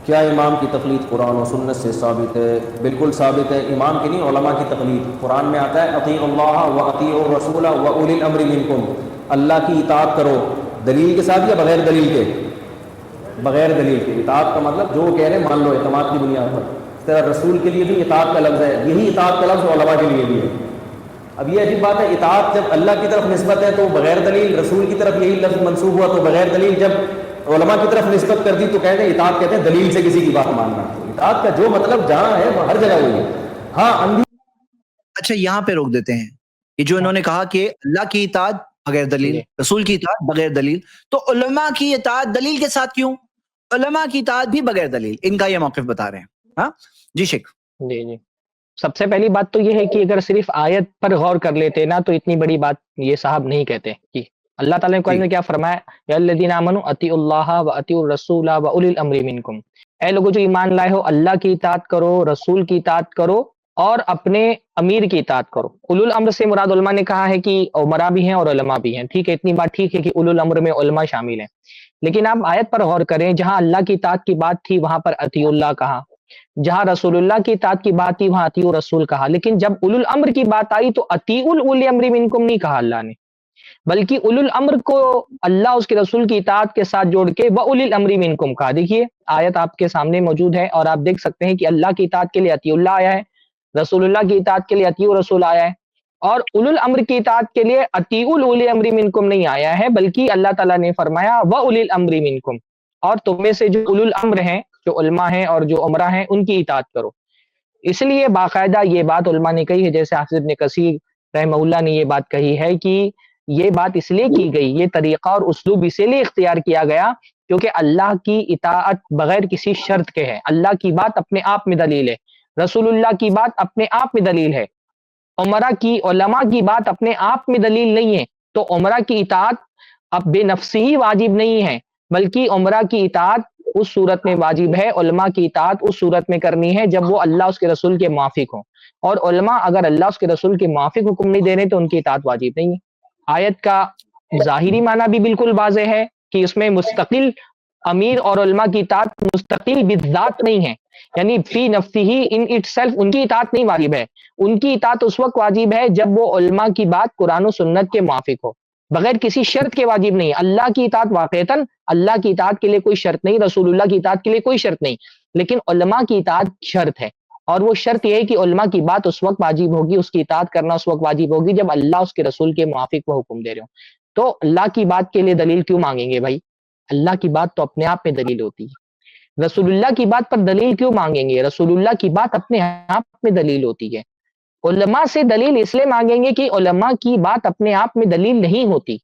کیا امام کی تقلید قرآن و سنت سے ثابت ہے؟ بالکل ثابت ہے، امام کی نہیں، علماء کی تقلید۔ قرآن میں آتا ہے اطیعوا اللہ و اطیعوا الرسول و اولی الامر منکم، اللہ کی اطاعت کرو، دلیل کے ساتھ یا بغیر دلیل کے؟ بغیر دلیل کے۔ اطاعت کا مطلب جو وہ کہہ رہے ہیں مان لو اعتماد کی بنیاد پر۔ اس طرح رسول کے لیے بھی اطاعت کا لفظ ہے، یہی اطاعت کا لفظ علماء کے لیے بھی ہے۔ اب یہ عجیب بات ہے، اطاعت جب اللہ کی طرف نسبت ہے تو بغیر دلیل، رسول کی طرف یہی لفظ منسوب ہوا تو بغیر دلیل، جب علماء کی طرف نسبت کر دی تو کہتے ہیں اطاعت، کہتے ہیں دلیل سے کسی کی بات ماننا۔ تو اطاعت کا جو مطلب جہاں ہے وہ ہر جگہ وہی ہے۔ ہاں اندھی۔ اچھا یہاں پہ روک دیتے ہیں، یہ جو انہوں نے کہا کہ اللہ کی اطاعت بغیر دلیل، رسول کی اطاعت بغیر دلیل، تو علماء کی اطاعت دلیل کے ساتھ کیوں؟ علماء کی اطاعت بھی بغیر دلیل، ان کا یہ موقف بتا رہے ہیں۔ ہاں جی شیخ۔ جی سب سے پہلی بات تو یہ ہے کہ اگر صرف آیت پر غور کر لیتے نا تو اتنی بڑی بات یہ صاحب نہیں کہتے کہ اللہ تعالیٰ نے قرآن میں کیا فرمایا، یا الذین آمنوا اطیعوا اللہ و اطیعوا الرسول و اولی الامر منکم، اے لوگوں جو ایمان لائے ہو اللہ کی اطاعت کرو، رسول کی اطاعت کرو اور اپنے امیر کی اطاعت کرو۔ اولو الامر سے مراد علماء نے کہا ہے کہ عمراء بھی ہیں اور علماء بھی ہیں، ٹھیک ہے، اتنی بات ٹھیک ہے کہ اولو الامر میں علماء شامل ہیں، لیکن آپ آیت پر غور کریں، جہاں اللہ کی اطاعت کی بات تھی وہاں پر اطیعوا اللہ کہا، جہاں رسول اللہ کی اطاعت کی بات تھی وہاں اطیعوا رسول کہا، لیکن جب اولو الامر کی بات آئی تو اطیعوا اولی الامر منکم نہیں کہا اللہ نے، بلکہ اولو الامر کو اللہ اس کے رسول کی اطاعت کے ساتھ جوڑ کے وَأُولِي الْأَمْرِ مِنْكُمْ کہا۔ دیکھیے آیت آپ کے سامنے موجود ہے اور آپ دیکھ سکتے ہیں کہ اللہ کی اطاعت کے لیے اطیعوا اللہ آیا ہے، رسول اللہ کی اطاعت کے لیے اطیعوا رسول آیا ہے، اور اولو الامر کی اطاعت کے لیے اطیعوا اولی الامر منکم نہیں آیا ہے، بلکہ اللہ تعالیٰ نے فرمایا وَأُولِي الْأَمْرِ مِنْكُمْ، اور تم میں سے جو اولو الامر ہیں، جو علماء ہیں اور جو عمرہ ہیں، ان کی اطاعت کرو۔ اس لیے باقاعدہ یہ بات علماء نے کہی ہے، جیسے حافظ ابن کثیر رحمہ اللہ نے یہ بات کہی ہے کہ یہ بات اس لیے کی گئی، یہ طریقہ اور اسلوب اسی لیے اختیار کیا گیا کیونکہ اللہ کی اطاعت بغیر کسی شرط کے ہے، اللہ کی بات اپنے آپ میں دلیل ہے، رسول اللہ کی بات اپنے آپ میں دلیل ہے، عمرہ کی علماء کی بات اپنے آپ میں دلیل نہیں ہے، تو عمرہ کی اطاعت اب بے نفسی ہی واجب نہیں ہے، بلکہ عمرہ کی اطاعت اس صورت میں واجب ہے، علماء کی اطاعت اس صورت میں کرنی ہے جب وہ اللہ اس کے رسول کے موافق ہوں، اور علماء اگر اللہ اس کے رسول کے موافق حکم نہیں دے رہے تو ان کی اطاعت واجب نہیں ہے۔ آیت کا ظاہری معنی بھی بالکل واضح ہے کہ اس میں مستقل امیر اور علماء کی اطاعت مستقل بذات نہیں ہے، یعنی فی نفسی ہی ان اٹ سیلف ان کی اطاعت نہیں واجب ہے، ان کی اطاعت اس وقت واجب ہے جب وہ علماء کی بات قرآن و سنت کے موافق ہو، بغیر کسی شرط کے واجب نہیں۔ اللہ کی اطاعت واقعتاً اللہ کی اطاعت کے لیے کوئی شرط نہیں، رسول اللہ کی اطاعت کے لیے کوئی شرط نہیں، لیکن علماء کی اطاعت شرط ہے، اور وہ شرط یہ ہے کہ علماء کی بات اس وقت واجب ہوگی، اس کی اطاعت کرنا اس وقت واجب ہوگی جب اللہ اس کے رسول کے موافق وہ حکم دے رہے ہوں۔ تو اللہ کی بات کے لیے دلیل کیوں مانگیں گے بھائی؟ اللہ کی بات تو اپنے آپ میں دلیل ہوتی ہے۔ رسول اللہ کی بات پر دلیل کیوں مانگیں گے؟ رسول اللہ کی بات اپنے آپ میں دلیل ہوتی ہے۔ علماء سے دلیل اس لیے مانگیں گے کہ علماء کی بات اپنے آپ میں دلیل نہیں ہوتی۔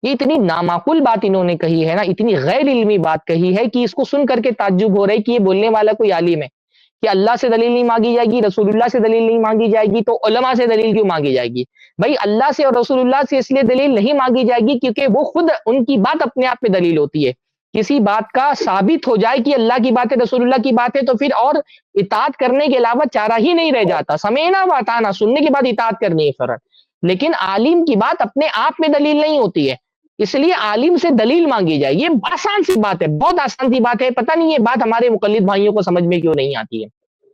یہ اتنی نامعقول بات انہوں نے کہی ہے نا، اتنی غیر علمی بات کہی ہے کہ اس کو سن کر کے تعجب ہو رہا ہے کہ یہ بولنے والا کوئی عالم ہے کہ اللہ سے دلیل نہیں مانگی جائے گی، رسول اللہ سے دلیل نہیں مانگی جائے گی، تو علماء سے دلیل کیوں مانگی جائے گی؟ بھائی اللہ سے اور رسول اللہ سے اس لیے دلیل نہیں مانگی جائے گی کیونکہ وہ خود ان کی بات اپنے آپ میں دلیل ہوتی ہے۔ کسی بات کا ثابت ہو جائے کہ اللہ کی بات ہے، رسول اللہ کی بات ہے، تو پھر اور اطاعت کرنے کے علاوہ چارہ ہی نہیں رہ جاتا، سمعنا و اطعنا، سننے کے بعد اطاعت کرنی ہے فرض۔ لیکن عالم کی بات اپنے آپ میں دلیل نہیں ہوتی ہے، اس لیے عالم سے دلیل مانگی جائے، یہ آسان سی بات ہے، بہت آسان سی بات ہے، پتہ نہیں یہ بات ہمارے مقلد بھائیوں کو سمجھ میں کیوں نہیں آتی ہے۔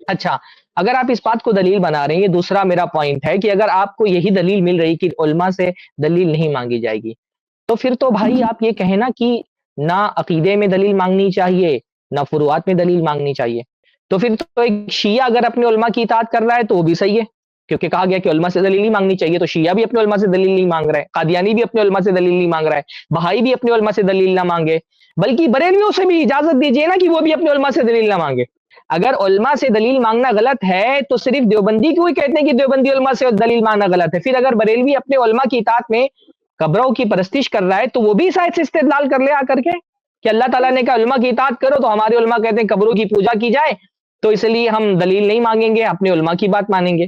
اچھا اگر آپ اس بات کو دلیل بنا رہے ہیں، یہ دوسرا میرا پوائنٹ ہے کہ اگر آپ کو یہی دلیل مل رہی کہ علماء سے دلیل نہیں مانگی جائے گی، تو پھر تو بھائی آپ یہ کہنا کہ نہ عقیدے میں دلیل مانگنی چاہیے نہ فروعات میں دلیل مانگنی چاہیے، تو پھر تو ایک شیعہ اگر اپنے علماء کی اطاعت کر رہا ہے تو وہ بھی صحیح ہے، کیونکہ کہا گیا کہ علماء سے دلیل نہیں مانگنی چاہیے، تو شیعہ بھی اپنے علماء سے دلیل نہیں مانگ رہا ہے، قادیانی بھی اپنے علماء سے دلیل نہیں مانگ رہا ہے، بہائی بھی اپنے علماء سے دلیل نہ مانگے، بلکہ بریلویوں سے بھی اجازت دیجیے نا کہ وہ بھی اپنے علماء سے دلیل نہ مانگے۔ اگر علماء سے دلیل مانگنا غلط ہے تو صرف دیوبندی کیوں کہتے ہیں کہ دیوبندی علماء سے دلیل مانگنا غلط ہے؟ پھر اگر بریلوی اپنے علماء کی اطاعت میں قبروں کی پرستش کر رہا ہے تو وہ بھی شاید سے استدلال کر لے آ کر کے کہ اللہ تعالیٰ نے کہا علماء کی اطاعت کرو، تو ہمارے علماء کہتے ہیں قبروں کی پوجا کی جائے، تو اس لیے ہم دلیل نہیں مانگیں گے، اپنے علماء کی بات مانیں گے۔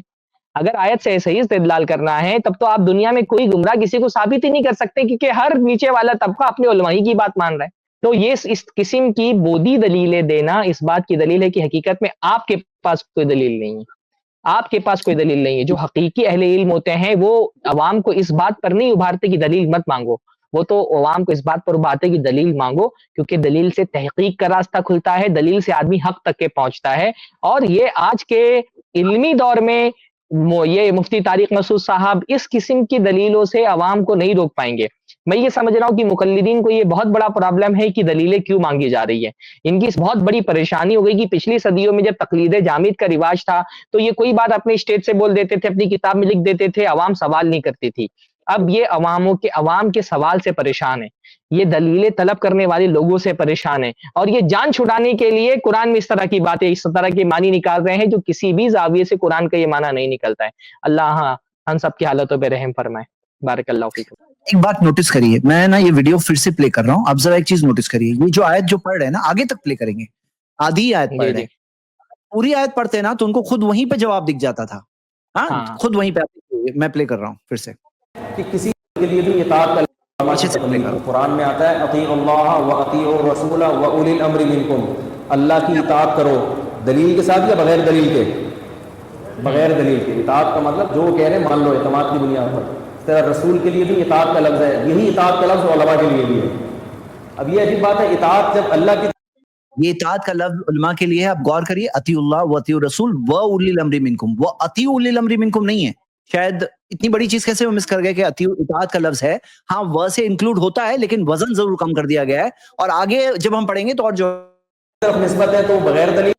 اگر آیت سے صحیح استدلال کرنا ہے تب تو آپ دنیا میں کوئی گمراہ کسی کو ثابت ہی نہیں کر سکتے، کیونکہ ہر نیچے والا طبقہ اپنے علماء کی بات مان رہا ہے۔ تو یہ اس قسم کی بودی دلیلیں دینا اس بات کی دلیل ہے کہ حقیقت میں آپ کے پاس کوئی دلیل نہیں ہے، آپ کے پاس کوئی دلیل نہیں ہے۔ جو حقیقی اہل علم ہوتے ہیں وہ عوام کو اس بات پر نہیں ابھارتے کہ دلیل مت مانگو، وہ تو عوام کو اس بات پر ابھاتے کہ دلیل مانگو، کیونکہ دلیل سے تحقیق کا راستہ کھلتا ہے، دلیل سے آدمی حق تک کے پہنچتا ہے. اور یہ آج کے علمی دور میں یہ مفتی طارق مسعود صاحب اس قسم کی دلیلوں سے عوام کو نہیں روک پائیں گے. میں یہ سمجھ رہا ہوں کہ مقلدین کو یہ بہت بڑا پرابلم ہے کہ دلیلیں کیوں مانگی جا رہی ہے. ان کی بہت بڑی پریشانی ہو گئی کہ پچھلی صدیوں میں جب تقلید جامد کا رواج تھا تو یہ کوئی بات اپنے اسٹیج سے بول دیتے تھے، اپنی کتاب میں لکھ دیتے تھے، عوام سوال نہیں کرتی تھی. اب یہ عوام کے سوال سے پریشان ہے، یہ دلیلیں طلب کرنے والے لوگوں سے پریشان ہے، اور یہ جان چھڑانے کے لیے قرآن میں اس طرح کی باتیں، اس طرح کے معنی نکال رہے ہیں جو کسی بھی زاویے سے قرآن کا یہ معنی نہیں نکلتا ہے. اللہ ہم سب کی حالتوں پہ رحم فرمائے. بارک اللہ فیکم. ایک بات نوٹس کریے، میں نا یہ ویڈیو پھر سے پلے کر رہا ہوں، آپ ذرا ایک چیز نوٹس کریے. یہ جو آیت جو پڑھ رہے ہیں نا، آگے تک پلے کریں گے، آدھی آیت پڑھ رہے ہیں، پوری آیت پڑھتے نا تو ان کو خود وہیں پہ جواب دکھ جاتا تھا. ہاں خود وہیں پہ. میں پلے کر رہا ہوں پھر سے کہ کسی کے لیے بھی اطاعت کا قرآن میں آتا ہے اطیعوا اللہ و اطیعوا الرسول و اولی الامر منکم. اللہ کی اطاعت کرو دلیل کے ساتھ یا بغیر دلیل کے؟ بغیر دلیل کے. اطاعت کا مطلب جو کہہ رہے ہیں مان لو اعتماد کی بنیاد پر. اس طرح رسول کے لیے بھی اطاعت کا لفظ ہے، یہی اطاعت کا لفظ علماء کے لیے بھی ہے. اب یہ عجیب بات ہے، اطاعت جب اللہ کی، یہ اطاعت کا لفظ علماء کے لیے ہے. آپ غور کریے، اطیعوا اللہ و اطیعوا الرسول و اولی الامر منکم. وہ اطیعوا اولی الامر منکم نہیں ہے. شاید اتنی بڑی چیز کیسے وہ مس کر گئے کہ اطاعت کا لفظ ہے. ہاں وہ سے انکلوڈ ہوتا ہے لیکن وزن ضرور کم کر دیا گیا ہے، اور آگے جب ہم پڑھیں گے تو اور جو طرف نسبت ہے تو وہ بغیر دلیل.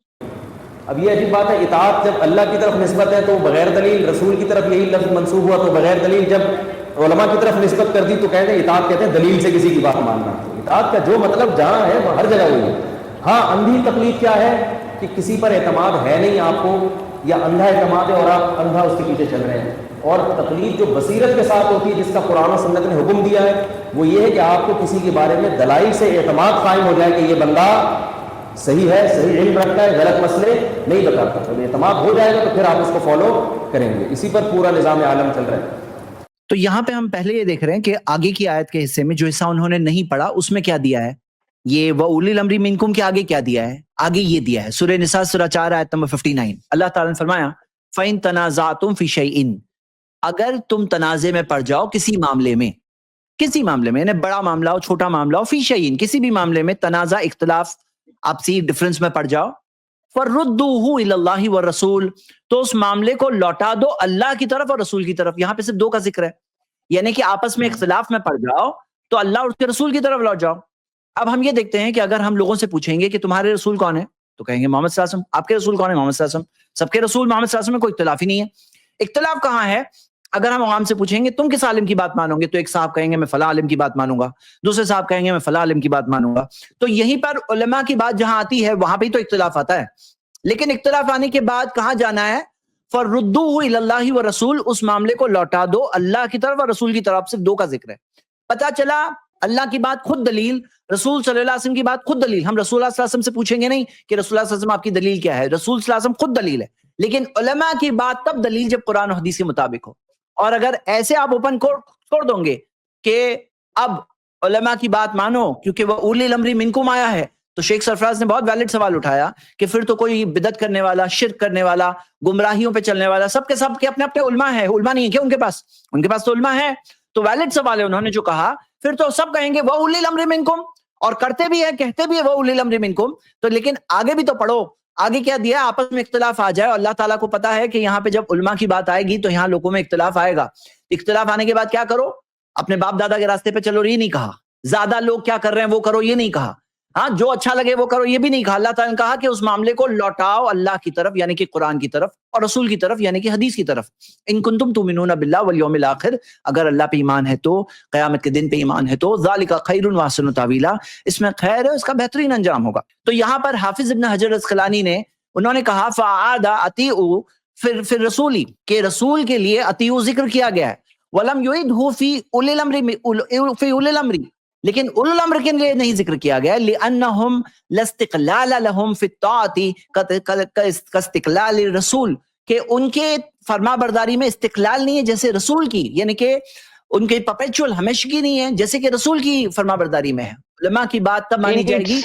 اب یہ عجیب بات ہے، اطاعت جب اللہ کی طرف نسبت ہے تو وہ بغیر دلیل، رسول کی طرف یہی لفظ منسوب ہوا تو بغیر دلیل. جب علماء کی طرف نسبت کر دی تو کہتے ہیں اطاعت، کہتے ہیں دلیل سے کسی کی بات ماننا. اطاعت کا جو مطلب جہاں ہے وہ ہر جگہ وہی ہے. ہاں اندھی تقلید کیا ہے کہ کسی پر اعتماد ہے نہیں آپ کو، یا اندھا اعتماد ہے اور آپ اندھا اس کے پیچھے چل رہے ہیں. اور تقلید جو بصیرت کے ساتھ ہوتی ہے، جس کا قرآن و سنت نے حکم دیا ہے، وہ یہ ہے کہ آپ کو کسی کے بارے میں دلائل سے اعتماد قائم ہو جائے کہ یہ بندہ صحیح ہے، صحیح علم رکھتا ہے، غلط مسئلے نہیں بتاتا. جب اعتماد ہو جائے گا تو پھر آپ اس کو فالو کریں گے. اسی پر پورا نظام عالم چل رہا ہے. تو یہاں پہ ہم پہلے یہ دیکھ رہے ہیں کہ آگے کی آیت کے حصے میں جو حصہ انہوں نے نہیں پڑھا اس میں کیا دیا ہے. یہ وَأُولِي الْأَمْرِ مِنْكُمْ کے آگے کیا دیا ہے؟ آگے یہ دیا ہے سورہ نساء سورہ 4 آیت نمبر 59. اللہ تعالیٰ نے فرمایا فَإِن تَنَازَعْتُمْ فِي شَيْءٍ، اگر تم تنازع میں پڑ جاؤ کسی معاملے میں، کسی معاملے میں، یعنی بڑا معاملہ ہو چھوٹا معاملہ ہو، فی شیئن کسی بھی معاملے میں تنازع، اختلاف، آپسی ڈفرنس میں پڑ جاؤ، فَرُدُّوهُ إِلَى اللَّهِ وَالرَّسُولِ، تو اس معاملے کو لوٹا دو اللہ کی طرف اور رسول کی طرف. یہاں پہ صرف دو کا ذکر ہے، یعنی کہ آپس میں اختلاف میں پڑ جاؤ تو اللہ اور اس کے رسول کی طرف لوٹ جاؤ. اب ہم یہ دیکھتے ہیں کہ اگر ہم لوگوں سے پوچھیں گے کہ تمہارے رسول کون ہے تو کہیں گے محمد صلی اللہ علیہ وسلم. آپ کے رسول کون ہے؟ محمد صلی اللہ علیہ وسلم. سب کے رسول محمد صلی اللہ علیہ وسلم میں کوئی اختلاف ہی نہیں ہے. اختلاف کہاں ہے؟ اگر ہم عوام سے پوچھیں گے تم کس عالم کی بات مانو گے تو ایک صاحب کہیں گے میں فلاں عالم کی بات مانوں گا، دوسرے صاحب کہیں گے میں فلاں عالم کی بات مانوں گا. تو یہیں پر علماء کی بات جہاں آتی ہے وہاں پہ ہی تو اختلاف آتا ہے. لیکن اختلاف آنے کے بعد کہاں جانا ہے؟ فَرُدُّوهُ إِلَى اللَّهِ وَالرَّسُولِ، اس معاملے کو لوٹا دو اللہ کی طرف اور رسول کی طرف. صرف دو کا ذکر ہے. پتہ چلا اللہ کی بات خود دلیل، رسول صلی اللہ علیہ وسلم کی بات خود دلیل. ہم رسول اللہ صلی اللہ علیہ وسلم سے پوچھیں گے نہیں کہ رسول اللہ صلی اللہ علیہ وسلم آپ کی دلیل کیا ہے، رسول صلی اللہ علیہ وسلم خود دلیل ہے. لیکن علماء کی بات تب دلیل جب قرآن و حدیث کے مطابق ہو. اور اگر ایسے آپ اوپن چھوڑ دوں گے کہ اب علماء کی بات مانو کیونکہ وہ اولی الامر منکم آیا ہے، تو شیخ سرفراز نے بہت ویلڈ سوال اٹھایا کہ پھر تو کوئی بدعت کرنے والا، شرک کرنے والا، گمراہیوں پہ چلنے والا سب کے اپنے اپنے علماء ہیں. علماء نہیں ہے کیا ان کے پاس تو علماء ہے. تو ویلڈ سوال ہے انہوں نے جو کہا، پھر تو سب کہیں گے وہ اولی الامر منکم، اور کرتے بھی ہیں، کہتے بھی ہیں وہ اولی الامر منکم. تو لیکن آگے بھی تو پڑھو، آگے کیا دیا؟ آپس میں اختلاف آ جائے. اللہ تعالیٰ کو پتا ہے کہ یہاں پہ جب علماء کی بات آئے گی تو یہاں لوگوں میں اختلاف آئے گا. اختلاف آنے کے بعد کیا کرو؟ اپنے باپ دادا کے راستے پہ چلو، یہ نہیں کہا. زیادہ لوگ کیا کر رہے ہیں وہ کرو، یہ نہیں کہا. ہاں جو اچھا لگے وہ کرو، یہ بھی نہیں کہا. اللہ تعالیٰ نے کہا کہ اس معاملے کو لوٹاؤ اللہ کی طرف یعنی کہ قرآن کی طرف، اور رسول کی طرف یعنی کہ حدیث کی طرف. ان کنتم تؤمنون باللہ والیوم الآخر، اگر اللہ پہ ایمان ہے تو، قیامت کے دن پہ ایمان ہے تو، ذالک خیر واحسن تاویلا، اس میں خیر ہے، اس کا بہترین انجام ہوگا. تو یہاں پر حافظ ابن حجر اسقلانی نے انہوں نے کہا فعاد اطیعوا پھر رسولی، کہ رسول کے لیے اطیعوا ذکر کیا گیا ہے. ولم یعدہ فی اولی الامر، لیکن اولو الامر کے لیے نہیں ذکر کیا گیا. لأنہم لاستقلال لہم فی الطاعۃ کاستقلال الرسول، کہ ان کے فرما برداری میں استقلال نہیں ہے جیسے رسول کی، یعنی کہ ان کی پرپیچول ہمیشگی نہیں ہے جیسے کہ رسول کی فرما برداری میں ہے. علماء کی بات تب مانی جائے گی.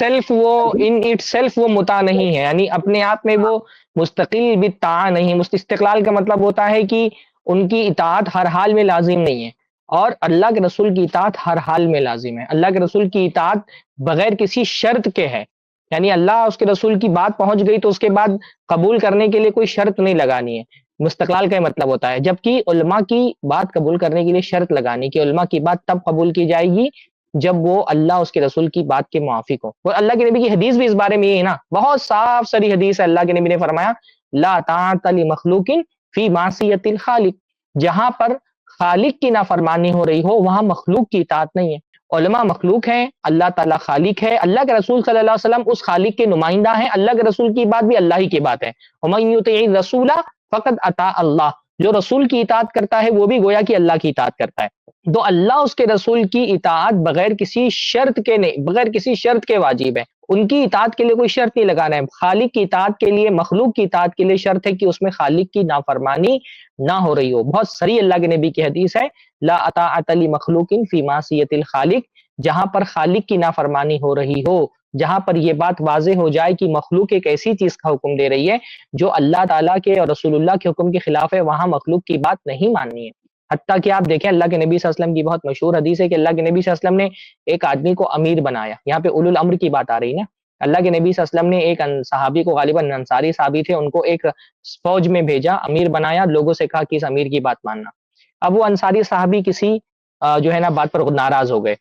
ان اٹ سیلف وہ مطاع نہیں ہے، یعنی اپنے آپ میں وہ مستقل بالطاعہ نہیں. استقلال کا مطلب ہوتا ہے کہ ان کی اطاعت ہر حال میں لازم نہیں ہے، اور اللہ کے رسول کی اطاعت ہر حال میں لازم ہے. اللہ کے رسول کی اطاعت بغیر کسی شرط کے ہے، یعنی اللہ اس کے رسول کی بات پہنچ گئی تو اس کے بعد قبول کرنے کے لیے کوئی شرط نہیں لگانی ہے. مستقلال کا مطلب ہوتا ہے، جبکہ علماء کی بات قبول کرنے کے لیے شرط لگانی کہ علماء کی بات تب قبول کی جائے گی جب وہ اللہ اس کے رسول کی بات کے موافق ہو. اور اللہ کے نبی کی حدیث بھی اس بارے میں یہ ہے نا، بہت صاف سری حدیث ہے. اللہ کے نبی نے فرمایا لا طاعت لمخلوق فی معصیت الخالق، جہاں پر خالق کی نافرمانی ہو رہی ہو وہاں مخلوق کی اطاعت نہیں ہے. علماء مخلوق ہیں، اللہ تعالیٰ خالق ہے، اللہ کے رسول صلی اللہ علیہ وسلم اس خالق کے نمائندہ ہیں، اللہ کے رسول کی بات بھی اللہ ہی کی بات ہے. ومن یطع الرسول فقد اطاع اللہ، جو رسول کی اطاعت کرتا ہے وہ بھی گویا کہ اللہ کی اطاعت کرتا ہے. تو اللہ اس کے رسول کی اطاعت بغیر کسی شرط کے نہیں، بغیر کسی شرط کے واجب ہے. ان کی اطاعت کے لیے کوئی شرط نہیں لگانا ہے. خالق کی اطاعت کے لیے، مخلوق کی اطاعت کے لیے شرط ہے کہ اس میں خالق کی نافرمانی نہ ہو رہی ہو. بہت صریح اللہ کے نبی کی حدیث ہے لا اطاعت لمخلوق فی معصیت الخالق، جہاں پر خالق کی نافرمانی ہو رہی ہو، جہاں پر یہ بات واضح ہو جائے کہ مخلوق ایک ایسی چیز کا حکم دے رہی ہے جو اللہ تعالیٰ کے اور رسول اللہ کے حکم کے خلاف ہے، وہاں مخلوق کی بات نہیں ماننی ہے. حتیٰ کہ آپ دیکھیں اللہ کے نبی صلی اللہ علیہ وسلم کی بہت مشہور حدیث ہے کہ اللہ کے نبی صلی اللہ علیہ وسلم نے ایک آدمی کو امیر بنایا. یہاں پہ اولو الامر کی بات آ رہی ہے نا. اللہ کے نبی صلی اللہ علیہ وسلم نے ایک صحابی کو، غالباً انصاری صحابی تھے، ان کو ایک فوج میں بھیجا، امیر بنایا، لوگوں سے کہا کہ اس امیر کی بات ماننا. اب وہ انصاری صحابی کسی جو ہے نا بات پر ناراض ہو گئے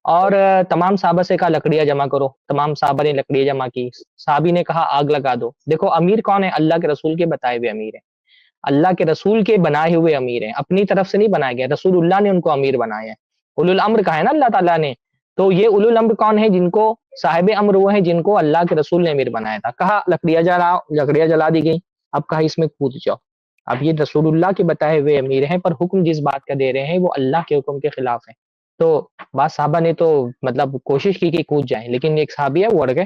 اور تمام صحابہ سے کہا لکڑیاں جمع کرو. تمام صحابہ نے لکڑیاں جمع کی. صحابی نے کہا آگ لگا دو. دیکھو امیر کون ہے؟ اللہ کے رسول کے بتائے ہوئے امیر ہے، اللہ کے رسول کے بنائے ہوئے امیر ہیں، اپنی طرف سے نہیں بنائے گئے. رسول اللہ نے ان کو امیر بنایا ہے. اولو الامر کہا ہے نا اللہ تعالیٰ نے. تو یہ اولو الامر کون ہے؟ جن کو صاحب امر وہ ہیں جن کو اللہ کے رسول نے امیر بنایا تھا. کہا لکڑیاں جلاؤ، لکڑیاں جلا دی گئی. اب کہا اس میں کود جاؤ. اب یہ رسول اللہ کے بتائے ہوئے امیر ہیں پر حکم جس بات کا دے رہے ہیں وہ اللہ کے حکم کے خلاف ہے. تو بعض صحابہ نے تو مطلب کوشش کی کہ کود جائیں، لیکن ایک صحابی ہے وہ اڑ گئے.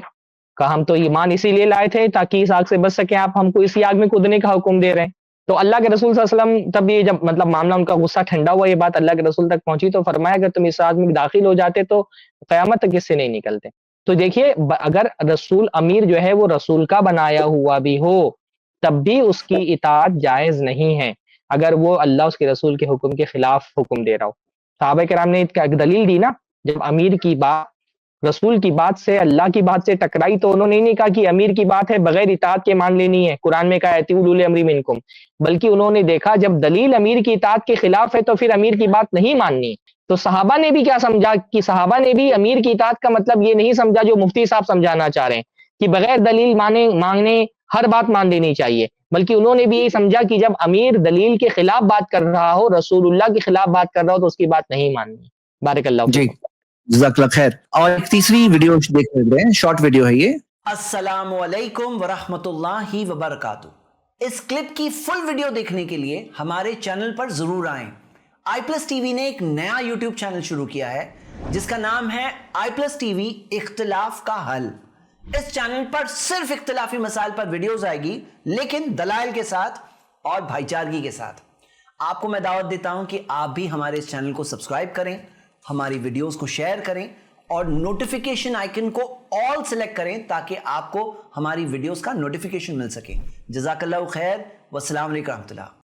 کہا ہم تو ایمان اسی لیے لائے تھے تاکہ اس آگ سے بچ سکیں، آپ ہم کو اسی آگ میں کودنے کا حکم دے رہے ہیں. تو اللہ کے رسول صلی اللہ علیہ وسلم تب یہ جب مطلب معاملہ ان کا غصہ ٹھنڈا ہوا، یہ بات اللہ کے رسول تک پہنچی تو فرمایا اگر تم اس آگ میں داخل ہو جاتے تو قیامت تک اس سے نہیں نکلتے. تو دیکھیے اگر رسول امیر جو ہے وہ رسول کا بنایا ہوا بھی ہو تب بھی اس کی اطاعت جائز نہیں ہے اگر وہ اللہ اس کے رسول کے حکم کے خلاف حکم دے رہا ہو. صحابہ کرام نے ایک دلیل دی نا، جب امیر کی بات رسول کی بات سے، اللہ کی بات سے ٹکرائی تو انہوں نے نہیں کہا کہ امیر کی بات ہے بغیر اطاعت کے مان لینی ہے، قرآن میں کہا اطیعوا اولی الامر منکم، بلکہ انہوں نے دیکھا جب دلیل امیر کی اطاعت کے خلاف ہے تو پھر امیر کی بات نہیں ماننی. تو صحابہ نے بھی کیا سمجھا کہ صحابہ نے بھی امیر کی اطاعت کا مطلب یہ نہیں سمجھا جو مفتی صاحب سمجھانا چاہ رہے ہیں کہ بغیر دلیل مانگنے ہر بات مان لینی چاہیے، بلکہ انہوں نے بھی یہی سمجھا کہ جب امیر دلیل کے خلاف بات کر رہا ہو، رسول اللہ کے خلاف بات کر رہا ہو تو اس کی بات نہیں ماننی. بارک اللہ جی فیکم. جزاک اللہ خیر. اور ایک تیسری ویڈیو دیکھ رہے ہیں، شارٹ ویڈیو ہے یہ. السلام علیکم ورحمۃ اللہ وبرکاتہ. اس کلپ کی فل ویڈیو دیکھنے کے لیے ہمارے چینل پر ضرور آئیں. آئی پلس ٹی وی نے ایک نیا یوٹیوب چینل شروع کیا ہے جس کا نام ہے آئی پلس ٹی وی اختلاف کا حل. اس چینل پر صرف اختلافی مسائل پر ویڈیوز آئے گی، لیکن دلائل کے ساتھ اور بھائی چارگی کے ساتھ. آپ کو میں دعوت دیتا ہوں کہ آپ بھی ہمارے اس چینل کو سبسکرائب کریں، ہماری ویڈیوز کو شیئر کریں اور نوٹیفیکیشن آئیکن کو آل سلیکٹ کریں تاکہ آپ کو ہماری ویڈیوز کا نوٹیفیکیشن مل سکے. جزاک اللہ خیر، والسلام علیکم ورحمۃ اللہ.